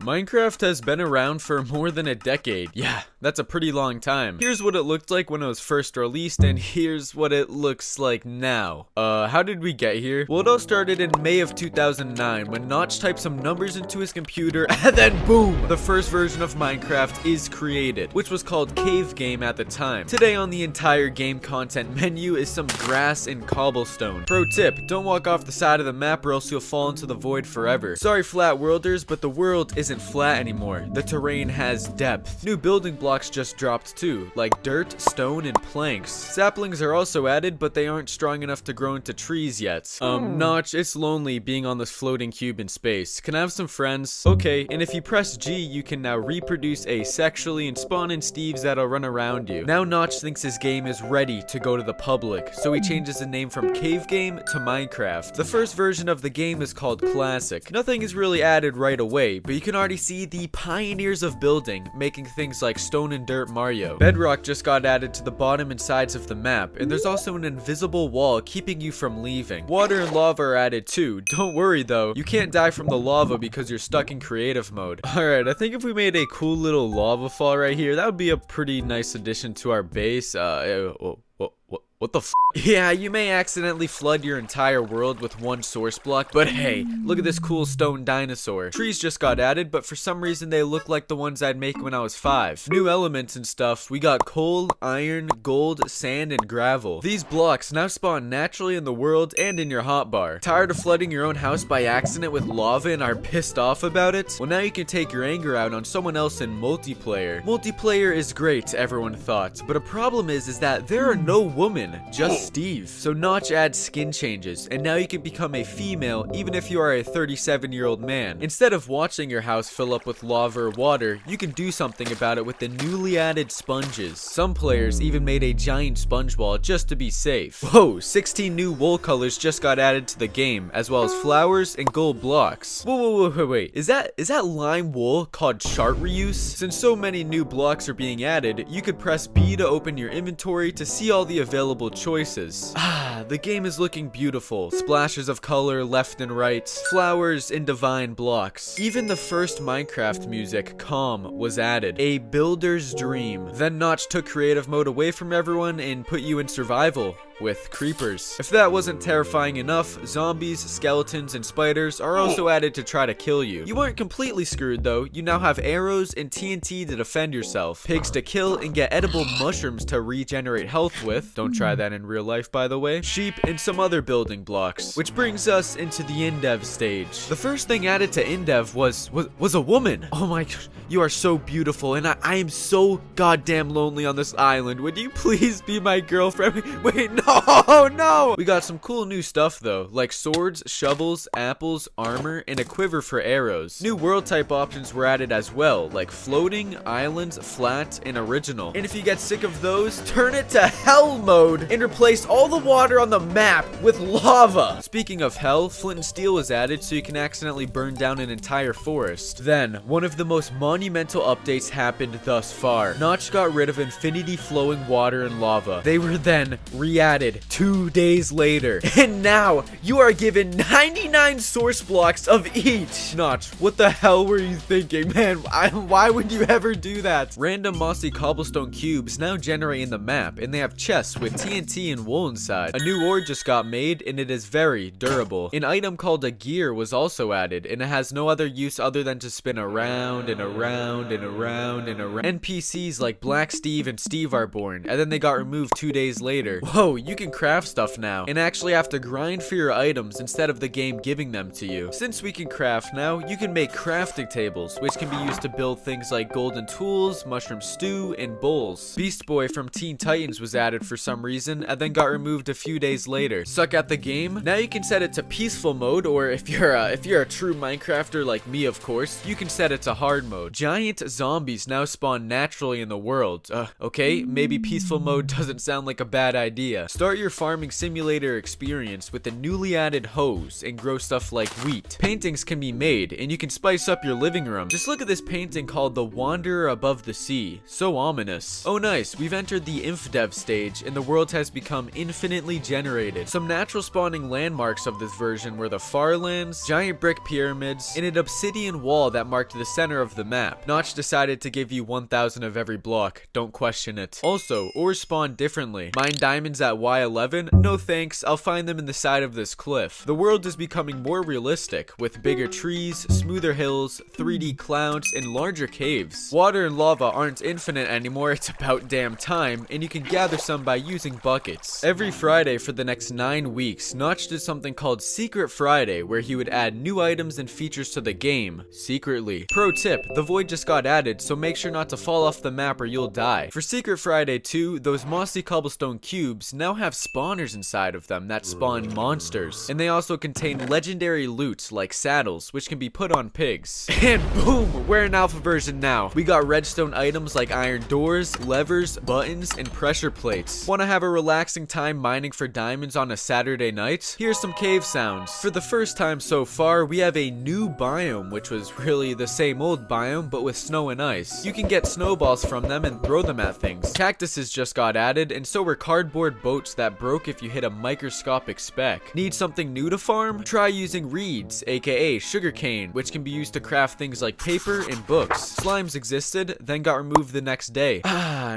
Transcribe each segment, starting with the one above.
Minecraft has been around for more than a decade. Yeah, that's a pretty long time. Here's what it looked like when it was first released, and here's what it looks like now. How did we get here? Well, it all started in May of 2009 when Notch typed some numbers into his computer, and then boom! The first version of Minecraft is created, which was called Cave Game at the time. Today on the entire game content menu is some grass and cobblestone. Pro tip, don't walk off the side of the map or else you'll fall into the void forever. Sorry flat worlders, but the world isn't flat anymore. The terrain has depth. New building blocks just dropped too, like dirt, stone, and planks. Saplings are also added, but they aren't strong enough to grow into trees yet. Notch, it's lonely being on this floating cube in space. Can I have some friends? Okay, and if you press G, you can now reproduce asexually and spawn in Steves that'll run around you. Now Notch thinks his game is ready to go to the public, so he changes the name from Cave Game to Minecraft. The first version of the game is called Classic. Nothing is really added right away, but you can already see the pioneers of building, making things like stone and dirt Mario. Bedrock just got added to the bottom and sides of the map, and there's also an invisible wall keeping you from leaving. Water and lava are added too. Don't worry though, you can't die from the lava because you're stuck in creative mode. Alright, I think if we made a cool little lava fall right here, that would be a pretty nice addition to our base. What the f? Yeah, you may accidentally flood your entire world with one source block, but hey, look at this cool stone dinosaur. Trees just got added, but for some reason they look like the ones I'd make when I was 5. New elements and stuff. We got coal, iron, gold, sand, and gravel. These blocks now spawn naturally in the world and in your hotbar. Tired of flooding your own house by accident with lava and are pissed off about it? Well, now you can take your anger out on someone else in multiplayer. Multiplayer is great, everyone thought, but a problem is that there are no women, just Steve. So Notch adds skin changes, and now you can become a female even if you are a 37-year-old man. Instead of watching your house fill up with lava or water, you can do something about it with the newly added sponges. Some players even made a giant sponge wall just to be safe. Whoa, 16 new wool colors just got added to the game, as well as flowers and gold blocks. Wait. Is that lime wool called chart reuse? Since so many new blocks are being added, you could press B to open your inventory to see all the available choices. The game is looking beautiful. Splashes of color left and right, flowers and divine blocks. Even the first Minecraft music, Calm, was added. A builder's dream. Then Notch took creative mode away from everyone and put you in survival with creepers. If that wasn't terrifying enough, zombies, skeletons, and spiders are also added to try to kill you. You weren't completely screwed though. You now have arrows and TNT to defend yourself, pigs to kill, and get edible mushrooms to regenerate health with. Don't try that in real life, by the way. Sheep and some other building blocks. Which brings us into the Indev stage. The first thing added to Indev was a woman. Oh my gosh, you are so beautiful, and I am so goddamn lonely on this island. Would you please be my girlfriend? Wait, no. Oh no! We got some cool new stuff though, like swords, shovels, apples, armor, and a quiver for arrows. New world type options were added as well, like floating, islands, flat, and original. And if you get sick of those, turn it to hell mode and replace all the water on the map with lava. Speaking of hell, flint and steel was added so you can accidentally burn down an entire forest. Then, one of the most monumental updates happened thus far. Notch got rid of infinity flowing water and lava. They were then re-added 2 days later, and now you are given 99 source blocks of each. Notch, what the hell were you thinking, man? Why would you ever do that? Random mossy cobblestone cubes now generate in the map, and they have chests with TNT and wool inside. A new ore just got made, and it is very durable. An item called a gear was also added, and it has no other use other than to spin around and around and around and around. NPCs like Black Steve and Steve are born, and then they got removed 2 days later. Whoa, you can craft stuff now and actually have to grind for your items instead of the game giving them to you. Since we can craft now, you can make crafting tables, which can be used to build things like golden tools, mushroom stew, and bowls. Beast Boy from Teen Titans was added for some reason and then got removed a few days later. Suck at the game? Now you can set it to peaceful mode, or if you're a true Minecrafter like me, of course, you can set it to hard mode. giant zombies now spawn naturally in the world. Okay, maybe peaceful mode doesn't sound like a bad idea. Start your farming simulator experience with the newly added hose and grow stuff like wheat. Paintings can be made, and you can spice up your living room. Just look at this painting called The Wanderer Above the Sea. So ominous. Oh nice, we've entered the InfDev stage, and the world has become infinitely generated. Some natural spawning landmarks of this version were the Farlands, giant brick pyramids, and an obsidian wall that marked the center of the map. Notch decided to give you 1,000 of every block. Don't question it. Also, ores spawn differently. Mine diamonds at Y11? No thanks, I'll find them in the side of this cliff. The world is becoming more realistic, with bigger trees, smoother hills, 3D clouds, and larger caves. Water and lava aren't infinite anymore, it's about damn time, and you can gather some by using buckets. Every Friday for the next 9 weeks, Notch did something called Secret Friday, where he would add new items and features to the game, secretly. Pro tip, the void just got added, so make sure not to fall off the map or you'll die. For Secret Friday 2, those mossy cobblestone cubes now have spawners inside of them that spawn monsters, and they also contain legendary loot like saddles, which can be put on pigs. And boom, we're in alpha version now. We got redstone items like iron doors, levers, buttons, and pressure plates. Want to have a relaxing time mining for diamonds on a Saturday night? Here's some cave sounds. For the first time so far, we have a new biome, which was really the same old biome, but with snow and ice. You can get snowballs from them and throw them at things. Cactuses just got added, and so were cardboard boats that broke if you hit a microscopic speck. Need something new to farm? Try using reeds, aka sugarcane, which can be used to craft things like paper and books. Slimes existed, then got removed the next day.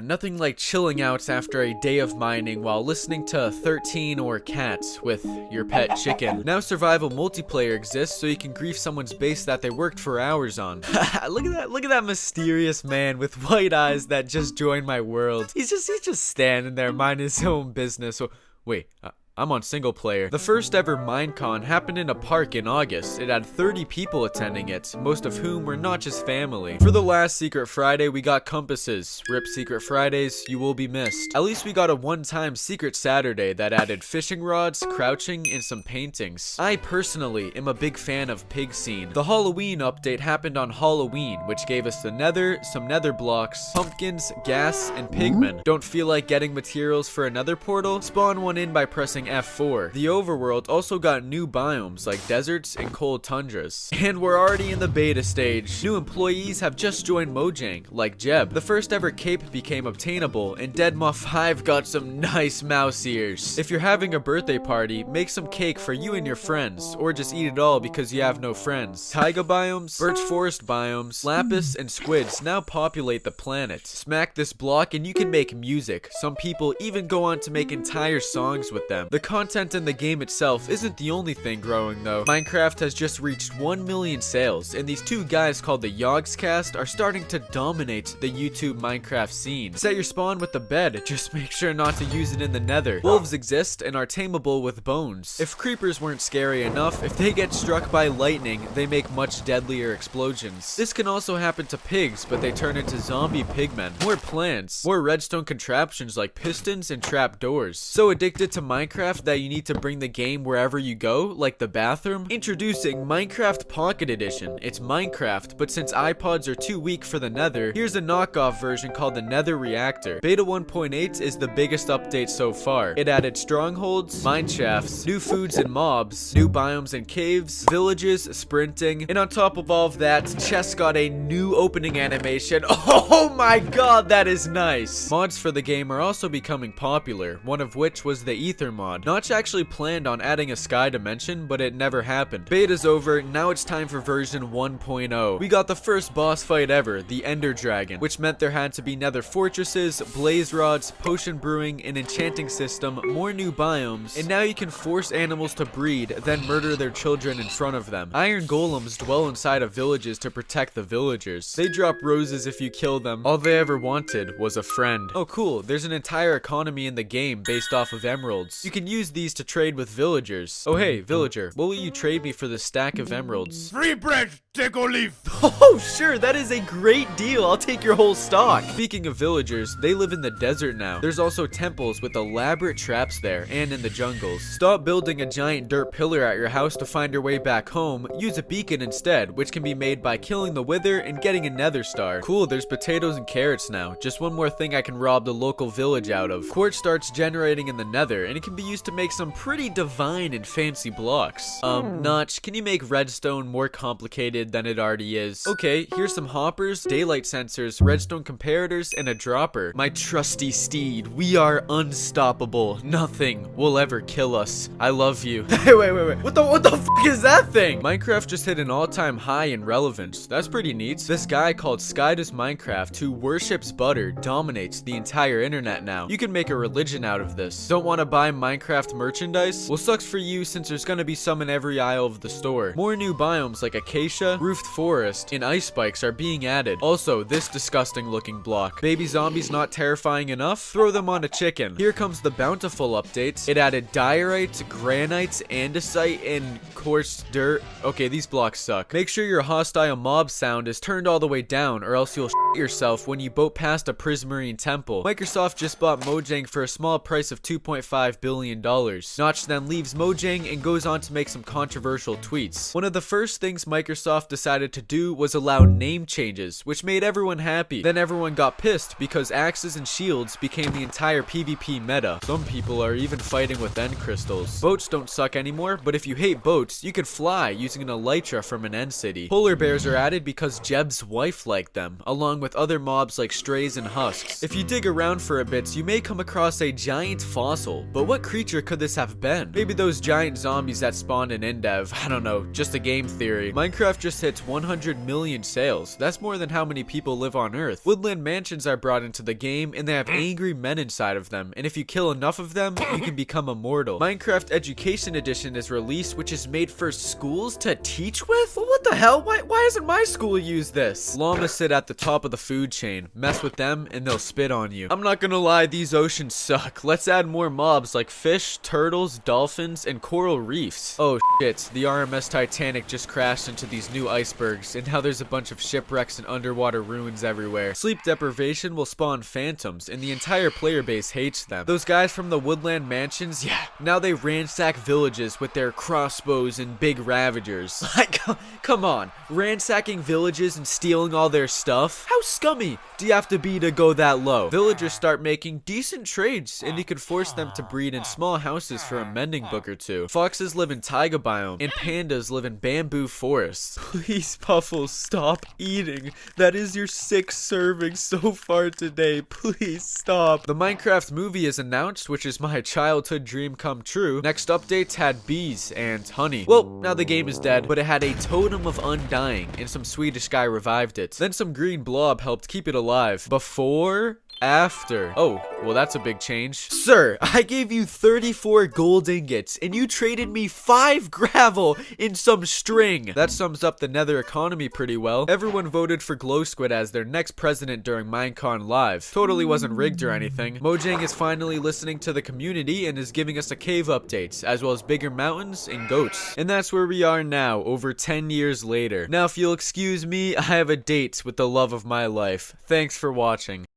Nothing like chilling out after a day of mining while listening to 13 or Cats with your pet chicken. Now survival multiplayer exists, so you can grief someone's base that they worked for hours on. Look at that mysterious man with white eyes that just joined my world. He's just standing there minding his own business. So, wait, I'm on single player. The first ever Minecon happened in a park in August. It had 30 people attending it, most of whom were not just family. For the last Secret Friday, we got compasses. Rip Secret Fridays, you will be missed. At least we got a one-time Secret Saturday that added fishing rods, crouching, and some paintings. I personally am a big fan of Pig Scene. The Halloween update happened on Halloween, which gave us the nether, some nether blocks, pumpkins, gas, and pigmen. Don't feel like getting materials for another portal? Spawn one in by pressing F4. The overworld also got new biomes like deserts and cold tundras. And we're already in the beta stage. New employees have just joined Mojang, like Jeb. The first ever cape became obtainable, and Deadma5 got some nice mouse ears. If you're having a birthday party, make some cake for you and your friends, or just eat it all because you have no friends. Taiga biomes, birch forest biomes, lapis, and squids now populate the planet. Smack this block and you can make music. Some people even go on to make entire songs with them. The content in the game itself isn't the only thing growing though. Minecraft has just reached 1 million sales, and these two guys called the Yogscast are starting to dominate the YouTube Minecraft scene. Set your spawn with the bed, just make sure not to use it in the nether. Wolves exist and are tameable with bones. If creepers weren't scary enough, if they get struck by lightning, they make much deadlier explosions. This can also happen to pigs, but they turn into zombie pigmen. More plants, more redstone contraptions like pistons and trapdoors. So addicted to Minecraft that you need to bring the game wherever you go, like the bathroom? Introducing Minecraft Pocket Edition. It's Minecraft, but since iPods are too weak for the nether, here's a knockoff version called the Nether Reactor. Beta 1.8 is the biggest update so far. It added strongholds, mine shafts, new foods and mobs, new biomes and caves, villages, sprinting, and on top of all of that, chests got a new opening animation. Oh my god, that is nice! Mods for the game are also becoming popular, one of which was the Ether mod. Notch actually planned on adding a sky dimension, but it never happened. Beta's over, now it's time for version 1.0. We got the first boss fight ever, the Ender Dragon, which meant there had to be nether fortresses, blaze rods, potion brewing, an enchanting system, more new biomes, and now you can force animals to breed, then murder their children in front of them. Iron golems dwell inside of villages to protect the villagers. They drop roses if you kill them. All they ever wanted was a friend. Oh cool, there's an entire economy in the game based off of emeralds. You can can use these to trade with villagers. Oh hey, villager, what will you trade me for this stack of emeralds? Free bread, take or leave. Oh sure, that is a great deal. I'll take your whole stock. Speaking of villagers, they live in the desert now. There's also temples with elaborate traps there and in the jungles. Stop building a giant dirt pillar at your house to find your way back home. Use a beacon instead, which can be made by killing the wither and getting a nether star. Cool, there's potatoes and carrots now. Just one more thing I can rob the local village out of. Quartz starts generating in the nether, and it can be used to make some pretty divine and fancy blocks. Notch, can you make redstone more complicated than it already is? Okay, here's some hoppers, daylight sensors, redstone comparators, and a dropper. My trusty steed, we are unstoppable. Nothing will ever kill us. I love you. Hey, wait. What the fuck is that thing? Minecraft just hit an all-time high in relevance. That's pretty neat. This guy called Sky Does Minecraft, who worships butter, dominates the entire internet now. You can make a religion out of this. Don't want to buy Minecraft merchandise? Well, sucks for you since there's gonna be some in every aisle of the store. More new biomes like acacia, roofed forest, and ice spikes are being added. Also, this disgusting looking block. Baby zombies not terrifying enough? Throw them on a chicken. Here comes the bountiful update. It added diorite, granite, andesite, and coarse dirt. Okay, these blocks suck. Make sure your hostile mob sound is turned all the way down, or else you'll shit yourself when you boat past a prismarine temple. Microsoft just bought Mojang for a small price of $2.5 billion. Notch then leaves Mojang and goes on to make some controversial tweets. One of the first things Microsoft decided to do was allow name changes, which made everyone happy. Then everyone got pissed because axes and shields became the entire PvP meta. Some people are even fighting with end crystals. Boats don't suck anymore, but if you hate boats, you could fly using an elytra from an end city. Polar bears are added because Jeb's wife liked them, along with other mobs like strays and husks. If you dig around for a bit, you may come across a giant fossil, but what creature could this have been? Maybe those giant zombies that spawned in Indev. I don't know, just a game theory. Minecraft just hits 100 million sales. That's more than how many people live on Earth. Woodland mansions are brought into the game, and they have angry men inside of them, and if you kill enough of them, you can become immortal. Minecraft Education Edition is released, which is made for schools to teach with? Well, what the hell? Why isn't my school use this? Llamas sit at the top of the food chain. Mess with them, and they'll spit on you. I'm not gonna lie, these oceans suck. Let's add more mobs like fish, turtles, dolphins, and coral reefs. Oh shit, the RMS Titanic just crashed into these new icebergs, and now there's a bunch of shipwrecks and underwater ruins everywhere. Sleep deprivation will spawn phantoms, and the entire player base hates them. Those guys from the Woodland mansions, yeah, now they ransack villages with their crossbows and big ravagers. Like, come on, ransacking villages and stealing all their stuff? How scummy do you have to be to go that low? Villagers start making decent trades, and you can force them to breed in small houses for a mending book or two. Foxes live in taiga biome, and pandas live in bamboo forests. Please, Puffles, stop eating. That is your 6th serving so far today. Please stop. The Minecraft movie is announced, which is my childhood dream come true. Next updates had bees and honey. Well, now the game is dead, but it had a totem of undying, and some Swedish guy revived it. Then some green blob helped keep it alive. Before... after. Oh, well that's a big change. Sir, I gave you 34 gold ingots and you traded me 5 gravel in some string. That sums up the nether economy pretty well. Everyone voted for Glow Squid as their next president during Minecon Live. Totally wasn't rigged or anything. Mojang is finally listening to the community and is giving us a cave update, as well as bigger mountains and goats. And that's where we are now, over 10 years later. Now if you'll excuse me, I have a date with the love of my life. Thanks for watching.